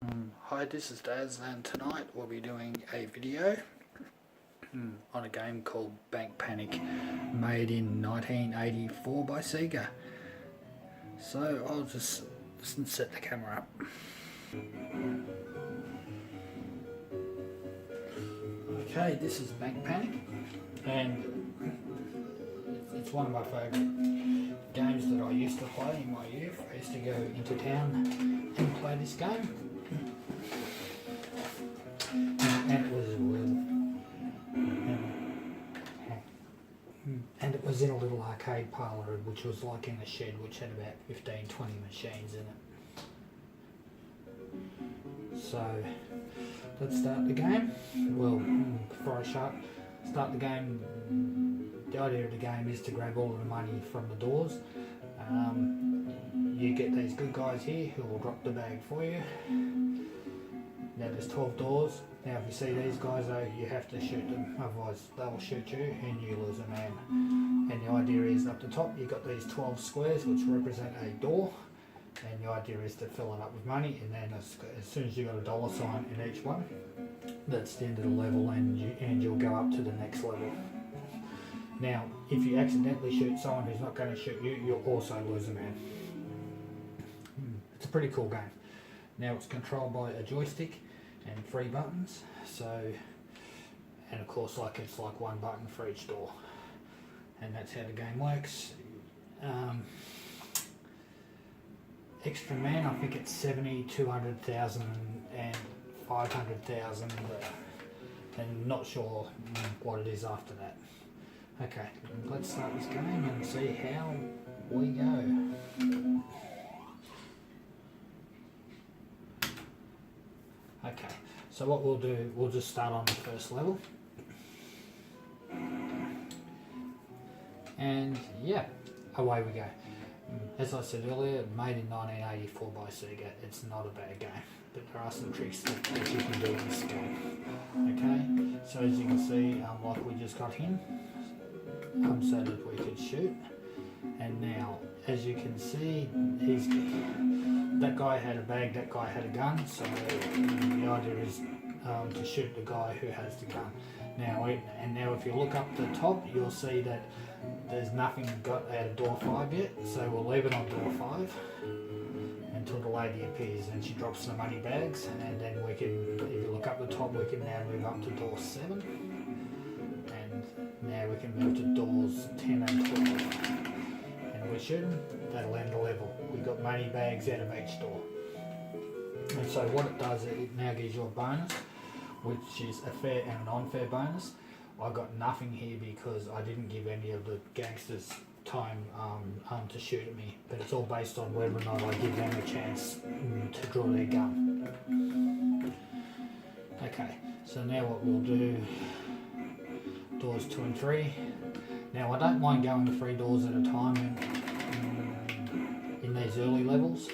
Hi, this is Daz, and tonight we'll be doing a video on a game called Bank Panic, made in 1984 by Sega. So I'll just set the camera up. Okay, this is Bank Panic, and it's one of my favourite games that I used to play in my youth. I used to go into town and play this game. And it was in a little arcade parlour, which was like in a shed, which had about 15-20 machines in it. So let's start the game. Well, before I start the game, the idea of the game is to grab all of the money from the doors. You get these good guys here who will drop the bag for you. Now there's 12 doors. Now if you see these guys though, you have to shoot them, otherwise they will shoot you and you lose a man. And the idea is up the top you've got these 12 squares which represent a door, and the idea is to fill it up with money, and then as soon as you've got a dollar sign in each one, that's the end of the level, and you'll go up to the next level. Now if you accidentally shoot someone who's not going to shoot you, you'll also lose a man. It's a pretty cool game. Now it's controlled by a joystick and 3 buttons, so, and of course it's like 1 button for each door, and that's how the game works. Extra man, I think it's 70, 200,000 and 500,000, and not sure what it is after that. Okay, let's start this game and see how we go. Okay, so what we'll do, we'll just start on the first level. And yeah, away we go. As I said earlier, made in 1984 by Sega. It's not a bad game, but there are some tricks that you can do in this game. Okay, so as you can see, like we just got him, so that we could shoot. And now, as you can see, that guy had a bag, that guy had a gun, so the idea is to shoot the guy who has the gun. Now if you look up the top, you'll see that there's nothing got out of door 5 yet, so we'll leave it on door 5 until the lady appears and she drops the money bags, and then we can, if you look up the top, we can now move up to door 7, and now we can move to doors 10 and 12. We're shooting, that'll end the level. We've got money bags out of each door. And so what it does, it now gives you a bonus, which is a fair and an unfair bonus. I got nothing here because I didn't give any of the gangsters time to shoot at me, but it's all based on whether or not I give them a chance to draw their gun. Okay, so now what we'll do, doors 2 and 3. Now I don't mind going 3 doors at a time in these early levels,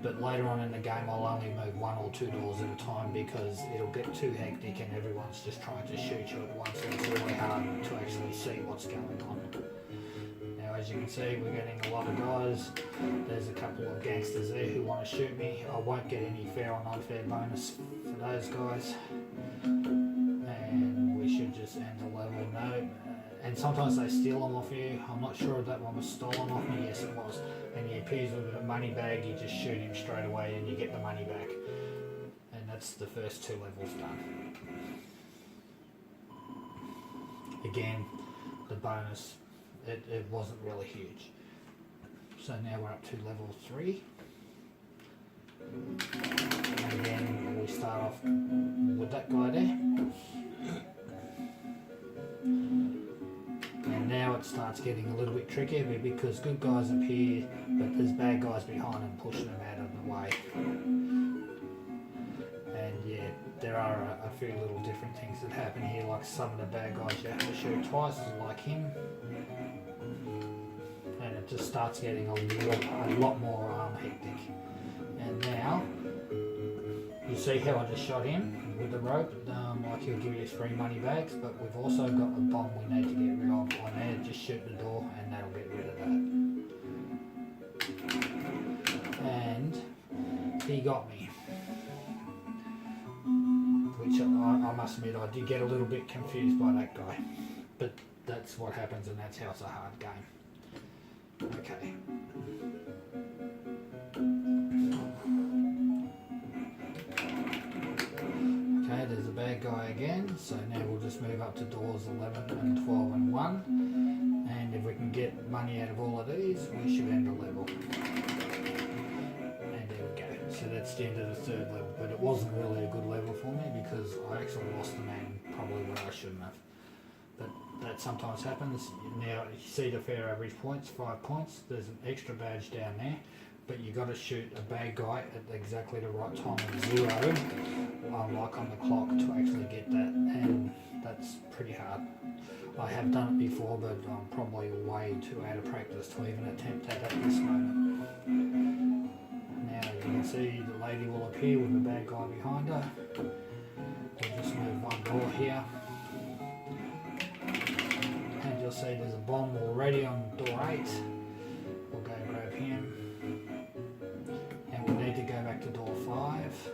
but later on in the game I'll only move 1 or 2 doors at a time because it'll get too hectic and everyone's just trying to shoot you at once, and it's really hard to actually see what's going on. Now as you can see, we're getting a lot of guys. There's a couple of gangsters there who want to shoot me. I won't get any fair or unfair bonus for those guys, and we should just end the level. No. And sometimes they steal them off you. I'm not sure if that one was stolen off me. Yes, it was. And he appears with a money bag, you just shoot him straight away and you get the money back. And that's the first 2 levels done. Again, the bonus, it wasn't really huge. So now we're up to level 3. And again, we start off with that guy there. And now it starts getting a little bit trickier because good guys appear, but there's bad guys behind them pushing them out of the way. And yeah, there are a few little different things that happen here, like some of the bad guys you have to shoot twice, like him. And it just starts getting a lot more hectic. And now, you see how I just shot him with the rope, like he'll give you 3 money bags, but we've also got a bomb we need to get rid of on there. Just shoot the door and that'll get rid of that. And he got me. must admit I did get a little bit confused by that guy, but that's what happens, and that's how it's a hard game. Okay. Okay, there's a bad guy again, so now we'll just move up to doors 11 and 12 and 1, and if we can get money out of all of these, we should end the level. And there we go. So that's the end of the third level, but it wasn't really a good level for me because I actually lost the man probably where I shouldn't have. But that sometimes happens. Now you see the fair average points, 5 points. There's an extra badge down there, but you got to shoot a bad guy at exactly the right time of 0, like on the clock, to actually get that, and that's pretty hard. I have done it before, but I'm probably way too out of practice to even attempt that at this moment. Now you can see the lady will appear with the bad guy behind her. We'll just move one door here. And you'll see there's a bomb already on door 8. We'll go grab him. And we need to go back to door 5.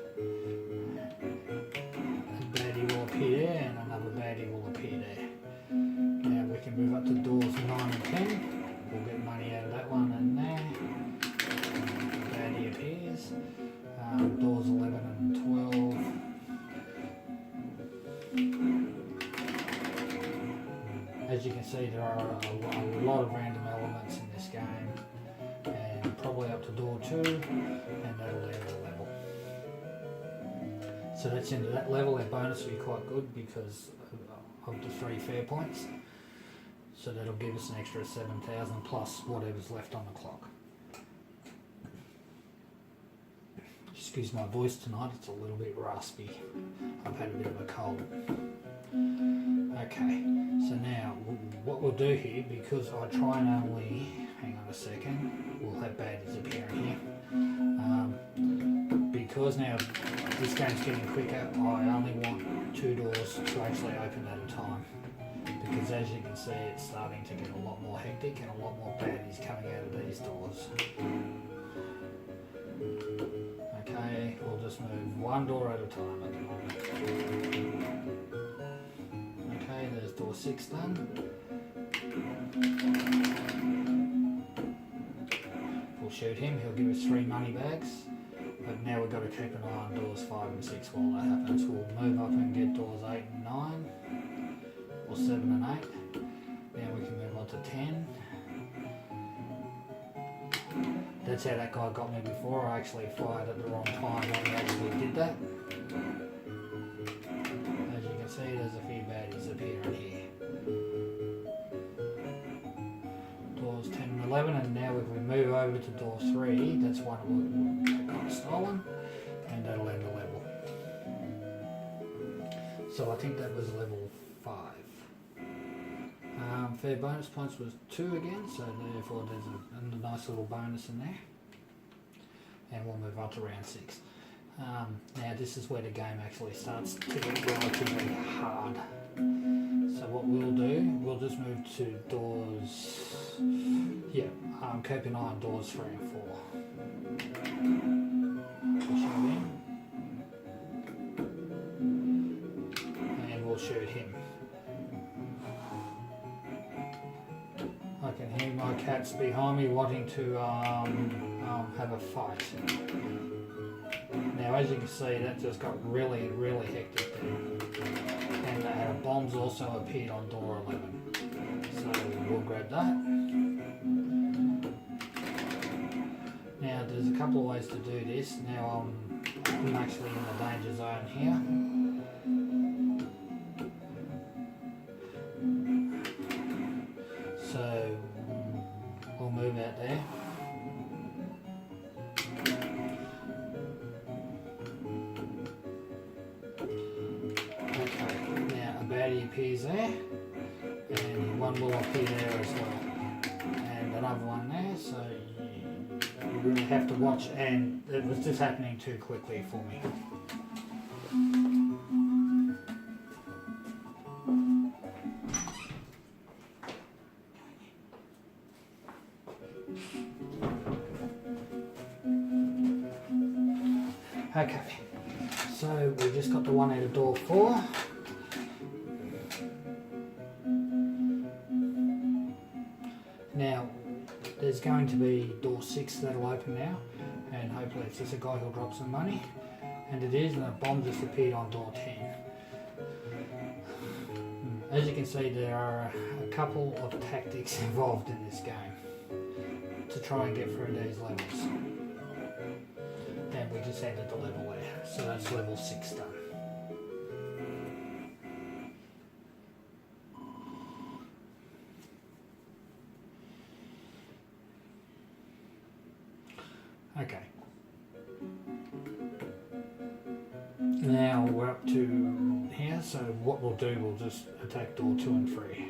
A baddie will appear there, and another baddie will appear there. Now we can move up to doors 9 and 10. We'll get money out of that one and there. The baddie appears. Doors 11 and 12. As you can see, there are a lot of random elements in this game, and probably up to door 2, and that'll end the level. So that's the end of that level. Our bonus will be quite good because of the 3 fair points. So that'll give us an extra 7,000 plus whatever's left on the clock. Excuse my voice tonight, it's a little bit raspy. I've had a bit of a cold. Okay, so now what we'll do here, because I try and only, hang on a second, we'll have baddies appearing here. Because now this game's getting quicker, I only want 2 doors to actually open at a time. Because as you can see, it's starting to get a lot more hectic and a lot more baddies coming out of these doors. Okay, we'll just move 1 door at a time at the moment. Okay, there's door 6 done. We'll shoot him, he'll give us 3 money bags. But now we've got to keep an eye on doors 5 and 6 while that happens. We'll move up and get doors 8 and 9. Or 7 and 8. Now we can move on to 10. That's how that guy got me before. I actually fired at the wrong time when he actually did that. As you can see, there's a few baddies appearing here. Doors 10 and 11, and now if we move over to door 3, that's one that got stolen, and that'll end the level. So I think that was level 5. Fair bonus points was 2 again, so therefore there's a nice little bonus in there. And we'll move on to round 6. Now this is where the game actually starts to get relatively hard. So what we'll do, we'll just move to doors, keep an eye on doors 3 and 4. We'll shoot him. And we'll shoot him. I can hear my cats behind me wanting to have a fight. Now as you can see, that just got really, really hectic there. And bombs also appeared on door 11. So we'll grab that. Now there's a couple of ways to do this. Now I'm actually in the danger zone here. So we'll move out there. Okay, now a baddie appears there, and one will appear there as well, and another one there, so you really have to watch, and it was just happening too quickly for me. Okay, so we just got the one out of door 4. there's going to be door 6 that'll open now, and hopefully it's just a guy who'll drop some money, and it is, and a bomb just appeared on door 10. As you can see, there are a couple of tactics involved in this game to try and get through these levels. And we just ended the level there, so that's level 6 done. Okay. Now we're up to here, so what we'll do, we'll just attack door 2 and 3.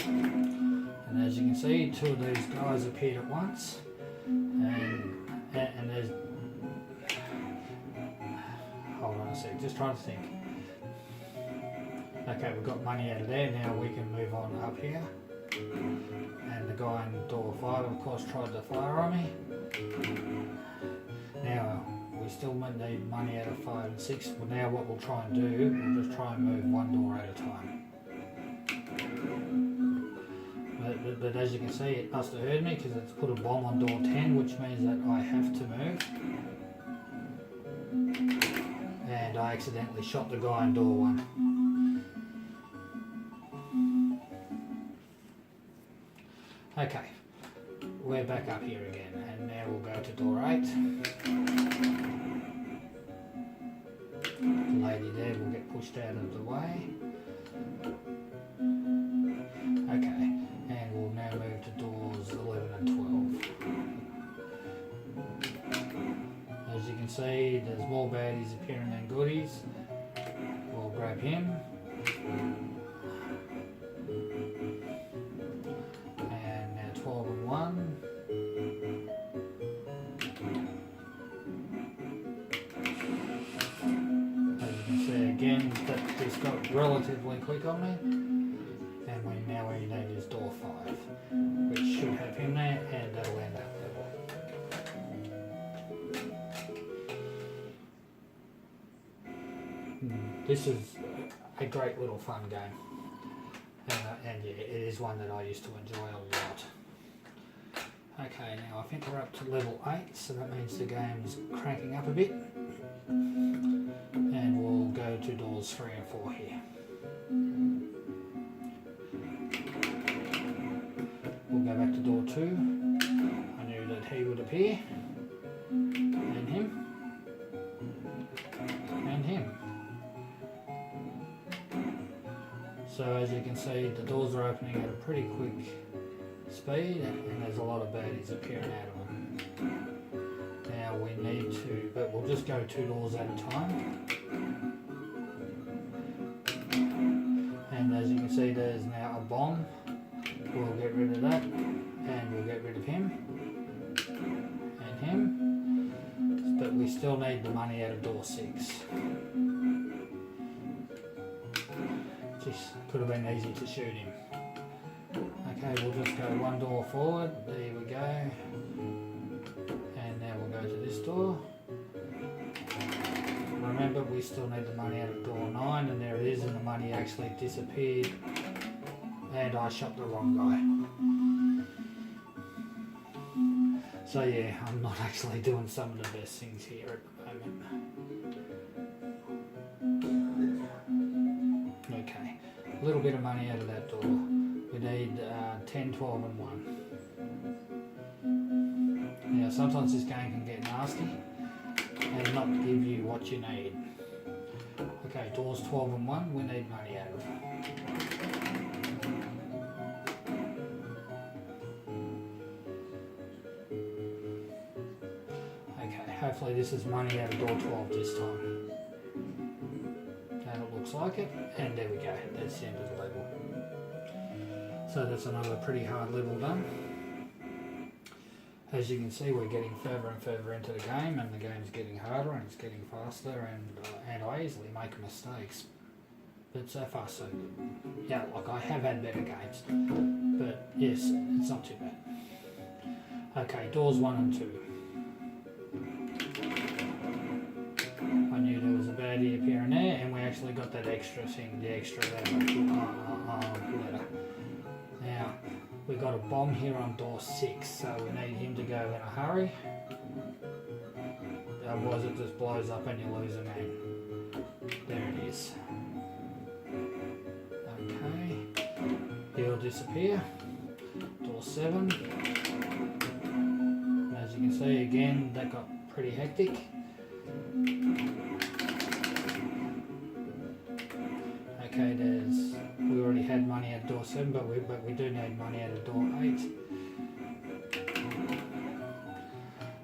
And as you can see, 2 of these guys appeared at once, and there's... Hold on a sec, just trying to think. Okay, we've got money out of there, now we can move on up here. And the guy in door 5 of course tried to fire on me. Now we still need money out of 5 and 6, but now what we'll try and do, we'll just try and move 1 door at a time. But as you can see, it must have heard me because it's put a bomb on door 10, which means that I have to move. And I accidentally shot the guy in door 1. Okay, we're back up here again, and now we'll go to door 8. The lady there will get pushed out of the way. Okay, and we'll now move to doors 11 and 12. As you can see, there's more baddies appearing than goodies. We'll grab him. And now 12 and 1. As you can see again, that just got relatively quick on me. And now we need is door 5, which should have him there, and that'll end that level. This is a great little fun game, and yeah, it is one that I used to enjoy a lot. Okay, now I think we're up to level 8, so that means the game's cranking up a bit, and we'll go to doors 3 and 4 here. We'll go back to door 2. I knew that he would appear, and him, and him. So as you can see, the doors are opening at a pretty quick speed, and there's a lot of baddies appearing out of them. Now we need to, but we'll just go 2 doors at a time. And as you can see, there's now a bomb. We'll get rid of that, and we'll get rid of him, and him. But we still need the money out of door 6. Just could have been easy to shoot him. Okay, we'll just go 1 door forward. There we go. And now we'll go to this door. Remember, we still need the money out of door 9, and there it is, and the money actually disappeared. And I shot the wrong guy. So yeah, I'm not actually doing some of the best things here at the moment. Okay, a little bit of money out of that door. We need 10, 12 and 1. Now sometimes this game can get nasty and not give you what you need. Okay, doors 12 and 1, we need money out of. Hopefully this is money out of door 12 this time. And it looks like it. And there we go. That's the end of the level. So that's another pretty hard level done. As you can see, we're getting further and further into the game, and the game's getting harder and it's getting faster, and I easily make mistakes. But so far so good. Yeah, like I have had better games. But yes, it's not too bad. Okay, doors 1 and 2. I knew there was a baddie appearing there, and we actually got that extra thing, the extra letter. Now, we got a bomb here on door 6, so we need him to go in a hurry. Otherwise it just blows up and you lose a man. There it is. Okay. He'll disappear. Door 7. As you can see again, that got pretty hectic. Okay, we already had money at door 7, but we do need money at door 8.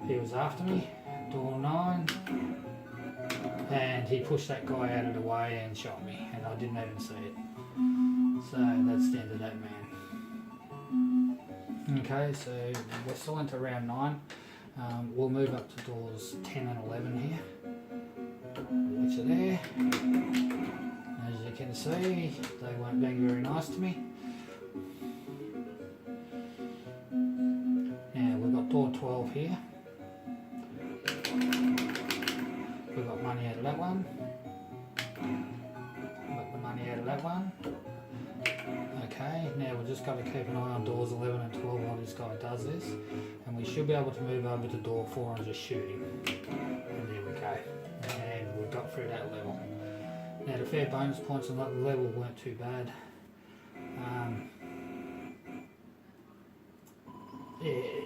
He was after me, door 9, and he pushed that guy out of the way and shot me, and I didn't even see it. So that's the end of that man. Okay, so we're still into round 9. We'll move up to doors 10 and 11 here, which are there. As you can see, they weren't being very nice to me. Now we've got door 12 here. We've got money out of that one. Got the money out of that one. Okay, now we've just got to keep an eye on doors 11 and 12 while this guy does this. And we should be able to move over to door 4 and just shoot him. And there we go. And we got through that level. Now the fair bonus points on that level weren't too bad.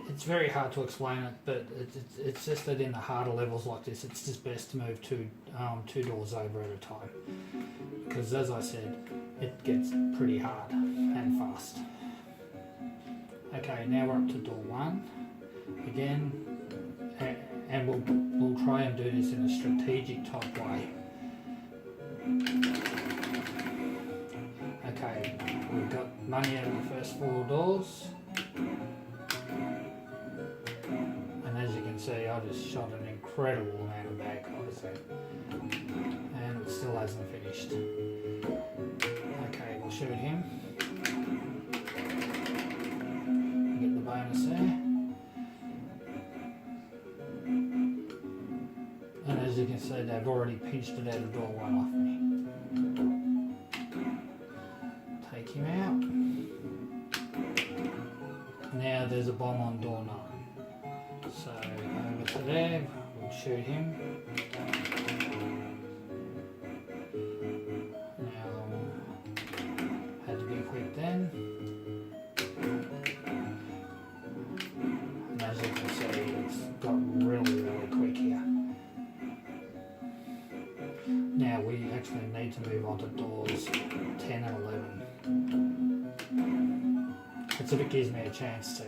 It's very hard to explain it, but it's just that in the harder levels like this, it's just best to move two doors over at a time. Because as I said, it gets pretty hard and fast. Okay, now we're up to door 1 again, and we'll try and do this in a strategic type way. Okay, we've got money out of the first 4 doors, and as you can see, I just shot an incredible amount of bad guys there, and it still hasn't finished. Okay, we'll shoot him. Get the bonus there. And as you can see, they've already pinched it out of door 1 off me. Take him out. Now there's a bomb on door 9. So over to there, we'll shoot him. Now, had to be quick then. And as you can see, it's got really quick here. Now we actually need to move on to doors 10 and 11. It's if it gives me a chance to.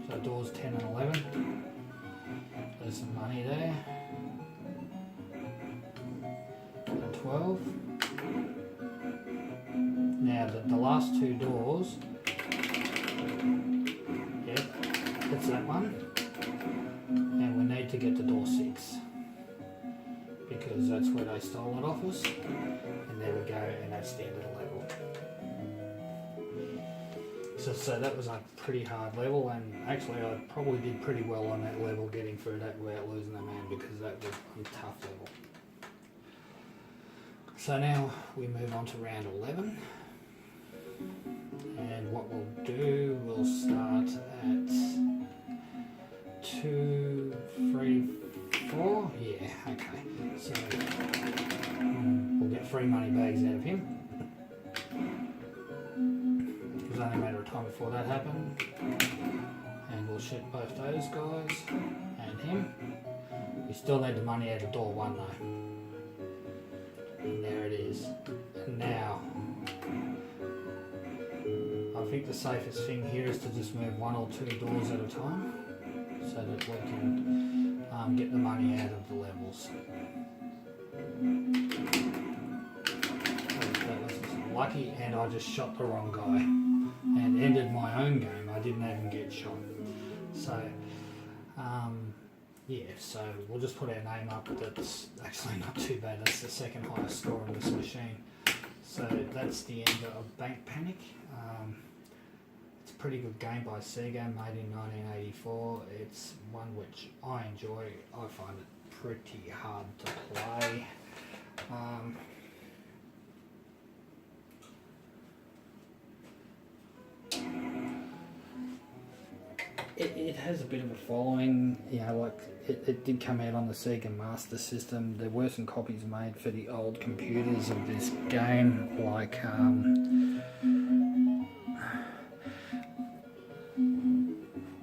So doors 10 and 11. There's some money there. And 12. Now the last 2 doors. Yep, it's that one. And we need to get to door 6. Because that's where they stole it off us. And there we go, and that's the end of the level. So that was a pretty hard level, and actually I probably did pretty well on that level getting through that without losing a man, because that was a tough level. So now we move on to round 11. And what we'll do, we'll start at 2, 3, 4. Yeah, okay. So we'll get 3 money bags out of him. It was only a matter of time before that happened. And we'll shoot both those guys and him. We still need the money out of door 1 though. And there it is. And now, I think the safest thing here is to just move 1 or 2 doors at a time, so that we can get the money out of the levels. That was lucky, and I just shot the wrong guy and ended my own game. I didn't even get shot. So, yeah, so we'll just put our name up. That's actually not too bad. That's the second highest score on this machine. So that's the end of Bank Panic. It's a pretty good game by Sega, made in 1984. It's one which I enjoy. I find it pretty hard to play. it has a bit of a following, you know, like it did come out on the Sega Master System. There were some copies made for the old computers of this game, like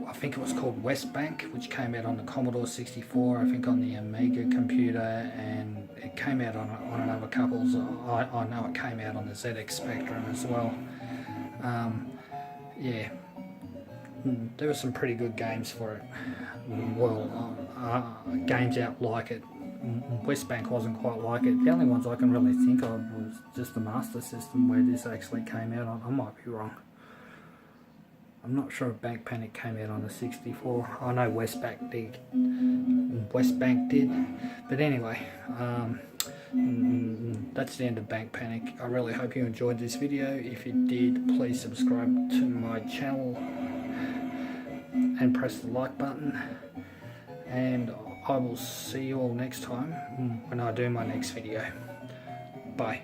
I think it was called West Bank, which came out on the Commodore 64, I think on the Amiga computer, and it came out on another couples. I know it came out on the ZX Spectrum as well. Yeah, there were some pretty good games for it. Well, games out like it. West Bank wasn't quite like it. The only ones I can really think of was just the Master System where this actually came out on. I might be wrong. I'm not sure if Bank Panic came out on the 64. I know West Bank did. But anyway, that's the end of Bank Panic. I really hope you enjoyed this video. If you did, please subscribe to my channel and press the like button. And I will see you all next time when I do my next video. Bye.